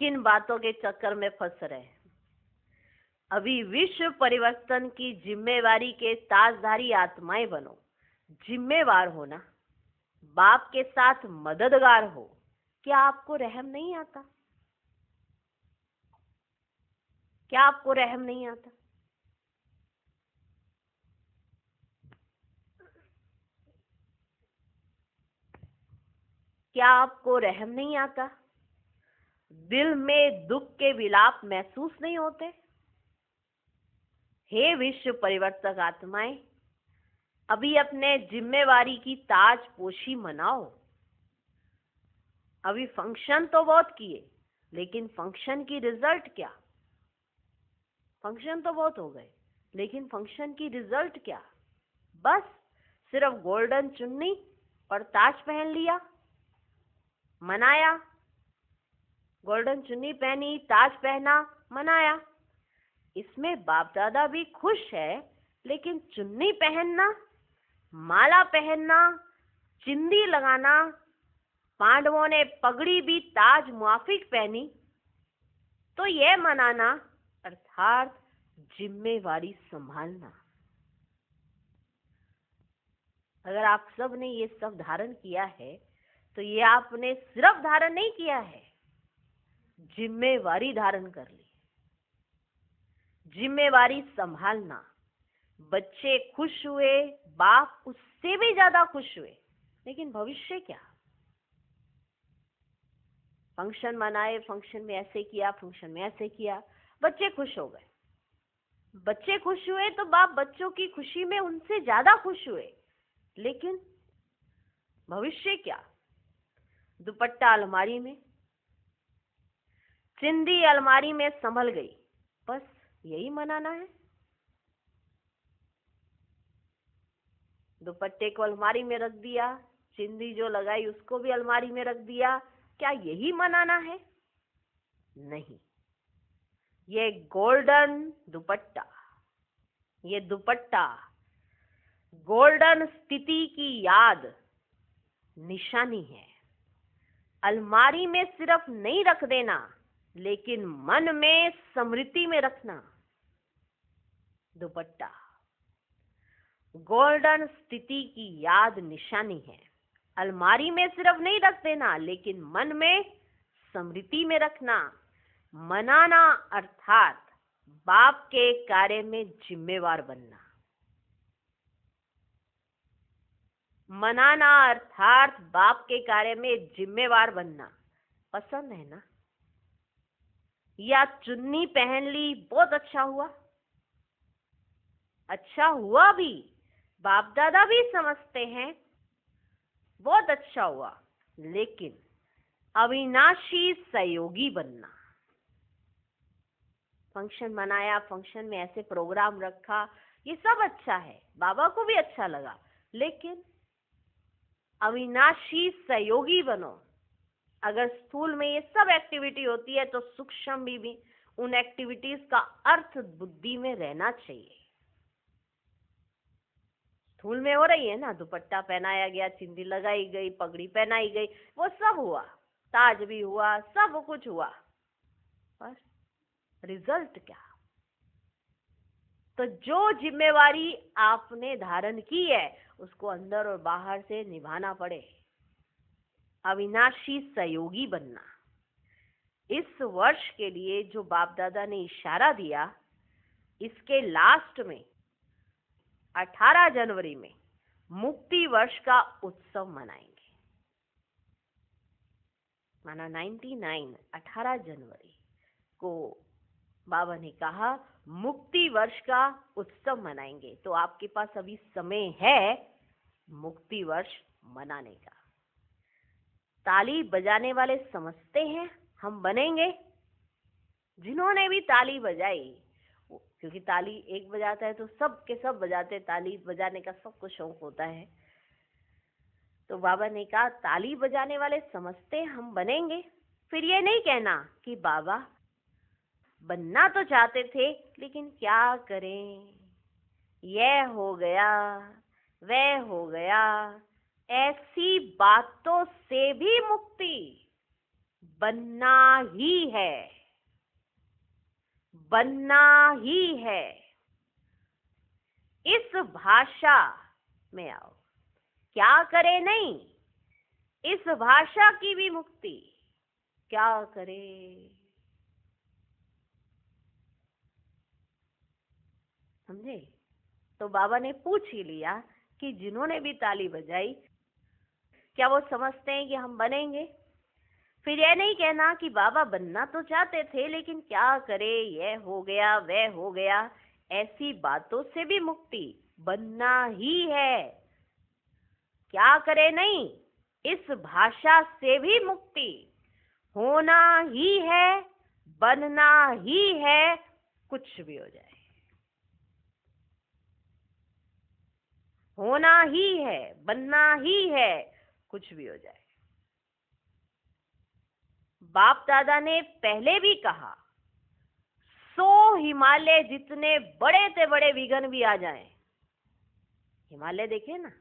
किन बातों के चक्कर में फंस रहे हैं। अभी विश्व परिवर्तन की जिम्मेवारी के ताजधारी आत्माएं बनो। जिम्मेवार होना, बाप के साथ मददगार हो। क्या आपको रहम नहीं आता? क्या आपको रहम नहीं आता? क्या आपको रहम नहीं आता? दिल में दुख के विलाप महसूस नहीं होते? हे विश्व परिवर्तक आत्माएं, अभी अपने जिम्मेवारी की ताजपोशी मनाओ। अभी फंक्शन तो बहुत किए, लेकिन फंक्शन की रिजल्ट क्या? फंक्शन तो बहुत हो गए, लेकिन फंक्शन की रिजल्ट क्या? बस सिर्फ गोल्डन चुन्नी और ताज पहन लिया, मनाया। गोल्डन चुन्नी पहनी, ताज पहना, मनाया। इसमें बाप दादा भी खुश है, लेकिन चुन्नी पहनना, माला पहनना, चिंदी लगाना, पांडवों ने पगड़ी भी ताज मुआफिक पहनी, तो यह मनाना अर्थात जिम्मेवारी संभालना। अगर आप सब ने ये सब धारण किया है, तो ये आपने सिर्फ धारण नहीं किया है, जिम्मेवारी धारण कर ली। जिम्मेवारी संभालना। बच्चे खुश हुए, बाप उससे भी ज्यादा खुश हुए, लेकिन भविष्य क्या? फंक्शन मनाए, फंक्शन में ऐसे किया, फंक्शन में ऐसे किया, बच्चे खुश हो गए। बच्चे खुश हुए तो बाप बच्चों की खुशी में उनसे ज्यादा खुश हुए, लेकिन भविष्य क्या? दुपट्टा अलमारी में, चिंदी अलमारी में संभल गई, बस यही मनाना है। दुपट्टे को अलमारी में रख दिया, चिंदी जो लगाई उसको भी अलमारी में रख दिया, क्या यही मनाना है? नहीं। ये गोल्डन दुपट्टा, ये दुपट्टा गोल्डन स्थिति की याद निशानी है। अलमारी में सिर्फ नहीं रख देना, लेकिन मन में स्मृति में रखना। दुपट्टा गोल्डन स्थिति की याद निशानी है। अलमारी में सिर्फ नहीं रख देना, लेकिन मन में स्मृति में रखना। मनाना अर्थात बाप के कार्य में जिम्मेवार बनना। मनाना अर्थात बाप के कार्य में जिम्मेवार बनना। पसंद है ना? या चुन्नी पहन ली, बहुत अच्छा हुआ। अच्छा हुआ भी, बाप दादा भी समझते हैं, बहुत अच्छा हुआ। लेकिन अविनाशी सहयोगी बनना। फंक्शन मनाया, फंक्शन में ऐसे प्रोग्राम रखा, ये सब अच्छा है, बाबा को भी अच्छा लगा, लेकिन अविनाशी सहयोगी बनो। अगर स्थूल में ये सब एक्टिविटी होती है तो सूक्ष्म भी उन एक्टिविटीज का अर्थ बुद्धि में रहना चाहिए। स्थूल में हो रही है ना, दुपट्टा पहनाया गया, चिंदी लगाई गई, पगड़ी पहनाई गई, वो सब हुआ, ताज भी हुआ, सब कुछ हुआ, पर रिजल्ट क्या? तो जो जिम्मेवारी आपने धारण की है उसको अंदर और बाहर से निभाना पड़े। अविनाशी सहयोगी बनना। इस वर्ष के लिए जो बाप दादा ने इशारा दिया, इसके लास्ट में 18 जनवरी में मुक्ति वर्ष का उत्सव मनाएंगे। माना 18 जनवरी को बाबा ने कहा मुक्ति वर्ष का उत्सव मनाएंगे। तो आपके पास अभी समय है मुक्ति वर्ष मनाने का। ताली बजाने वाले समझते हैं हम बनेंगे। जिन्होंने भी ताली बजाई, क्योंकि ताली एक बजाता है तो सब के सब बजाते, ताली बजाने का सबको शौक होता है। तो बाबा ने कहा ताली बजाने वाले समझते हम बनेंगे। फिर ये नहीं कहना कि बाबा बनना तो चाहते थे लेकिन क्या करें, यह हो गया, वह हो गया। ऐसी बातों से भी मुक्ति बनना ही है, बनना ही है। इस भाषा में आओ, क्या करे नहीं, इस भाषा की भी मुक्ति क्या करे। समझे? तो बाबा ने पूछ ही लिया कि जिन्होंने भी ताली बजाई क्या वो समझते हैं कि हम बनेंगे। फिर यह नहीं कहना कि बाबा बनना तो चाहते थे लेकिन क्या करे, यह हो गया, वह हो गया। ऐसी बातों से भी मुक्ति बनना ही है, क्या करे नहीं, इस भाषा से भी मुक्ति होना ही है, बनना ही है, कुछ भी हो जाए होना ही है, बनना ही है, कुछ भी हो जाए। बाप दादा ने पहले भी कहा 100 हिमालय जितने बड़े से बड़े विघ्न भी आ जाएं, हिमालय देखे ना,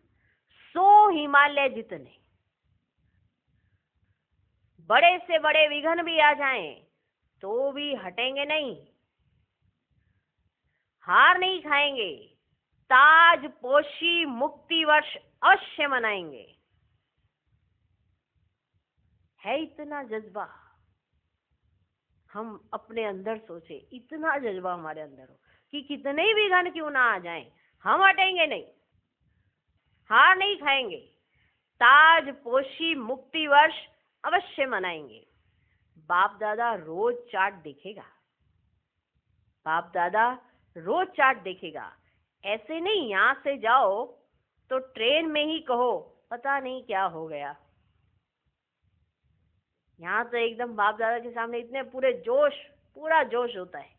100 हिमालय जितने बड़े से बड़े विघ्न भी आ जाएं तो भी हटेंगे नहीं, हार नहीं खाएंगे। ताज पोशी मुक्ति वर्ष अवश्य मनाएंगे। है इतना जज्बा? हम अपने अंदर सोचे, इतना जज्बा हमारे अंदर हो कि कितने भी विघ्न क्यों ना आ जाएं, हम हटेंगे नहीं, हार नहीं खाएंगे। ताज पोशी मुक्ति वर्ष अवश्य मनाएंगे। बाप दादा रोज चार्ट देखेगा, बाप दादा रोज चार्ट देखेगा। ऐसे नहीं यहाँ से जाओ तो ट्रेन में ही कहो पता नहीं क्या हो गया। यहाँ तो एकदम बाप दादा के सामने इतने पूरा जोश होता है।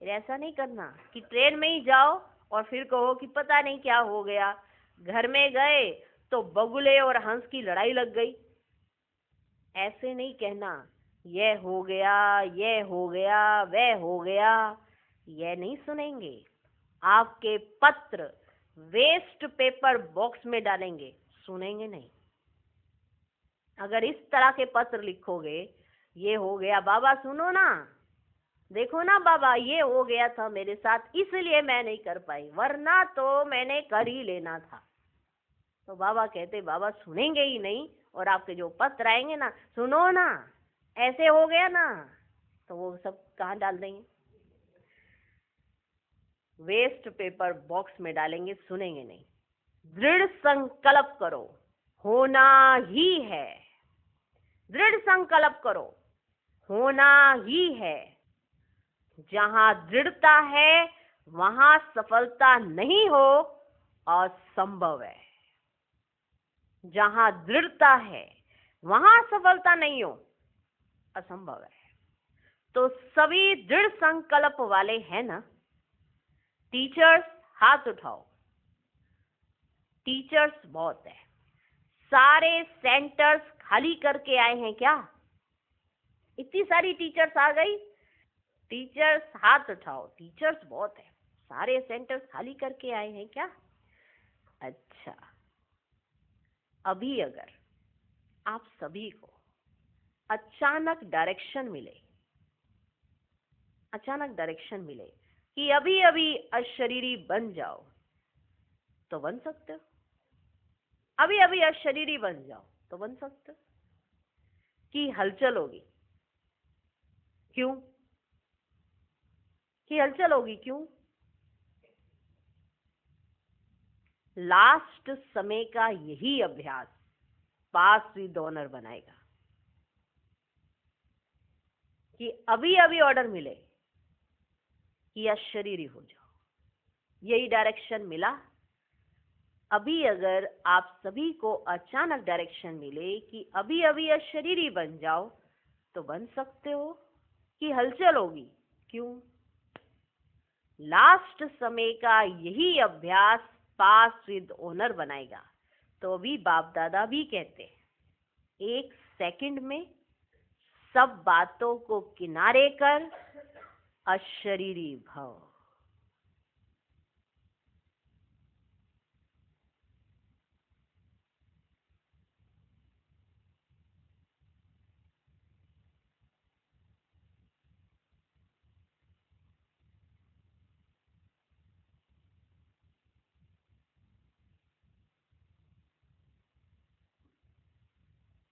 ऐसा नहीं करना कि ट्रेन में ही जाओ और फिर कहो कि पता नहीं क्या हो गया। घर में गए तो बगुले और हंस की लड़ाई लग गई, ऐसे नहीं कहना ये हो गया, ये हो गया, वह हो गया, ये नहीं सुनेंगे। आपके पत्र वेस्ट पेपर बॉक्स में डालेंगे, सुनेंगे नहीं। अगर इस तरह के पत्र लिखोगे, ये हो गया बाबा सुनो ना, देखो ना बाबा ये हो गया था मेरे साथ इसलिए मैं नहीं कर पाई, वरना तो मैंने कर ही लेना था, तो बाबा कहते बाबा सुनेंगे ही नहीं। और आपके जो पत्र आएंगे ना, सुनो ना ऐसे हो गया ना, तो वो सब कहाँ डाल देंगे? वेस्ट पेपर बॉक्स में डालेंगे, सुनेंगे नहीं। दृढ़ संकल्प करो, होना ही है। दृढ़ संकल्प करो, होना ही है। जहां दृढ़ता है वहां सफलता नहीं हो, असंभव है। जहां दृढ़ता है वहां सफलता नहीं हो, असंभव है। तो सभी दृढ़ संकल्प वाले हैं ना? टीचर्स हाथ उठाओ। टीचर्स बहुत है। सारे सेंटर्स खाली करके आए हैं क्या? इतनी सारी टीचर्स आ गई। टीचर्स हाथ उठाओ। टीचर्स बहुत है। सारे सेंटर्स खाली करके आए हैं क्या? अच्छा, अभी अगर आप सभी को अचानक डायरेक्शन मिले, अचानक डायरेक्शन मिले कि अभी अभी अशरीरी बन जाओ, तो बन सकते हो। अभी अभी अशरीरी बन जाओ तो बन सकते हो। कि हलचल होगी, क्यों? कि हलचल होगी क्यों? लास्ट समय का यही अभ्यास पास विद ऑनर बनाएगा। कि अभी अभी ऑर्डर मिले कि अशरीरी हो जाओ, यही डायरेक्शन मिला। अभी अगर आप सभी को अचानक डायरेक्शन मिले कि अभी अभी अशरीरी बन जाओ, तो बन सकते हो। कि हलचल होगी, क्यों? लास्ट समय का यही अभ्यास पास विद ओनर बनाएगा। तो अभी बाप दादा भी कहते हैं, 1 सेकंड में सब बातों को किनारे कर अशरीरी भव।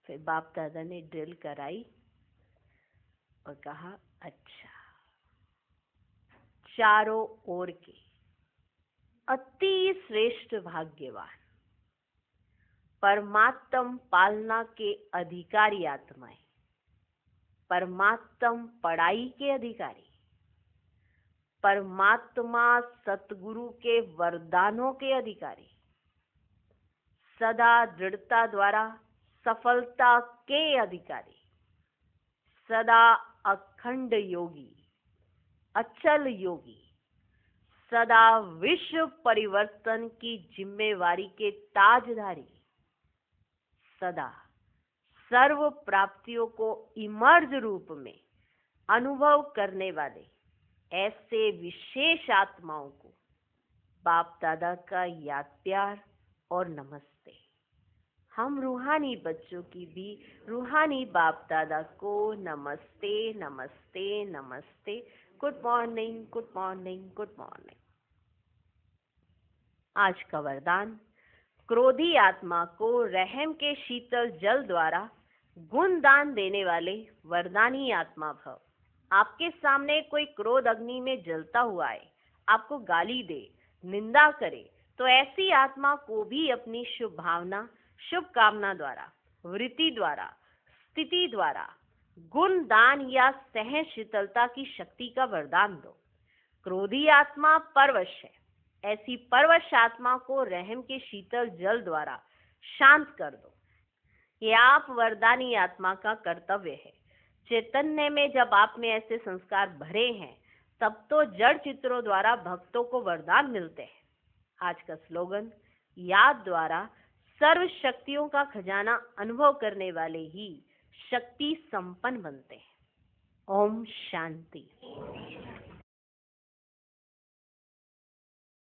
फिर बाप दादा ने ड्रिल कराई और कहा, अच्छा, चारों ओर के अति श्रेष्ठ भाग्यवान परमात्म पालना के अधिकारी आत्माएं, परमात्म पढ़ाई के अधिकारी, परमात्मा सतगुरु के वरदानों के अधिकारी, सदा दृढ़ता द्वारा सफलता के अधिकारी, सदा अखंड योगी, अचल योगी, सदा विश्व परिवर्तन की जिम्मेवारी के ताजधारी, सदा सर्व प्राप्तियों को इमर्ज रूप में अनुभव करने वाले ऐसे विशेष आत्माओं को बाप दादा का याद प्यार और नमस्ते। हम रूहानी बच्चों की भी रूहानी बाप दादा को नमस्ते नमस्ते नमस्ते। Good morning, good morning, good morning. आज का वरदान, क्रोधी आत्मा को रहम के शीतल जल द्वारा गुण दान देने वाले वरदानी आत्मा भव। आपके सामने कोई क्रोध अग्नि में जलता हुआ है, आपको गाली दे, निंदा करे, तो ऐसी आत्मा को भी अपनी शुभ भावना, शुभ कामना द्वारा, वृत्ति द्वारा, स्थिति द्वारा गुण दान या सहन शीतलता की शक्ति का वरदान दो। क्रोधी आत्मा परवश है, ऐसी परवश आत्मा को रहम के शीतल जल द्वारा शांत कर दो। ये आप वरदानी आत्मा का कर्तव्य है। चैतन्य में जब आप में ऐसे संस्कार भरे हैं, तब तो जड़ चित्रों द्वारा भक्तों को वरदान मिलते हैं। आज का स्लोगन, याद द्वारा सर्व शक्तियों का खजाना अनुभव करने वाले ही शक्ति संपन्न बनते हैं। ओम शांति।